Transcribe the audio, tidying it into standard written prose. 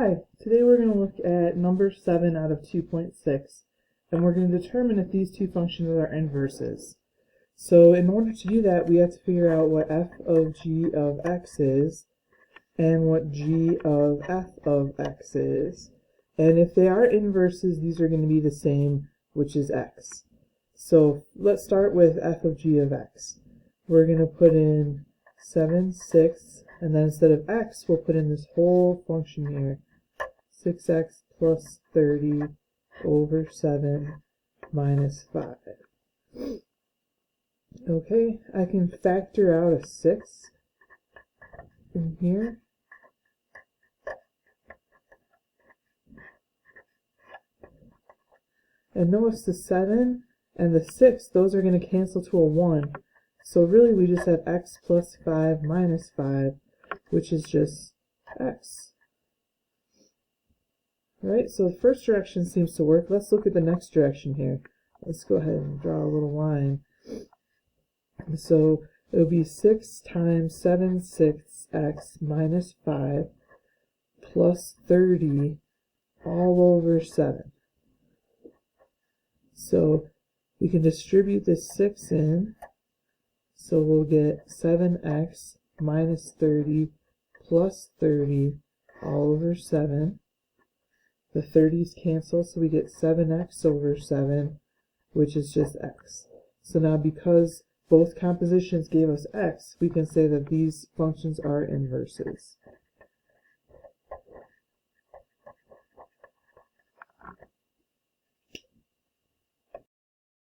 Hi, today we're going to look at number 7 out of 2.6, and we're going to determine if these two functions are inverses. So in order to do that, we have to figure out what f of g of x is and what g of f of x is. And if they are inverses, these are going to be the same, which is x. So let's start with f of g of x. We're going to put in 7, 6, and then instead of x, we'll put in this whole function here, 6x plus 30 over 7 minus 5. Okay, I can factor out a 6 in here. And notice the 7 and the 6, those are going to cancel to a 1. So really we just have x plus 5 minus 5, which is just x. Right, so the first direction seems to work. Let's look at the next direction here. Let's go ahead and draw a little line. So it'll be 6 times 7 6x minus 5 plus 30 all over 7. So we can distribute this 6 in. So we'll get 7x minus 30 plus 30 all over 7. The 30's cancel, so we get 7x over 7, which is just x. So now because both compositions gave us x, we can say that these functions are inverses.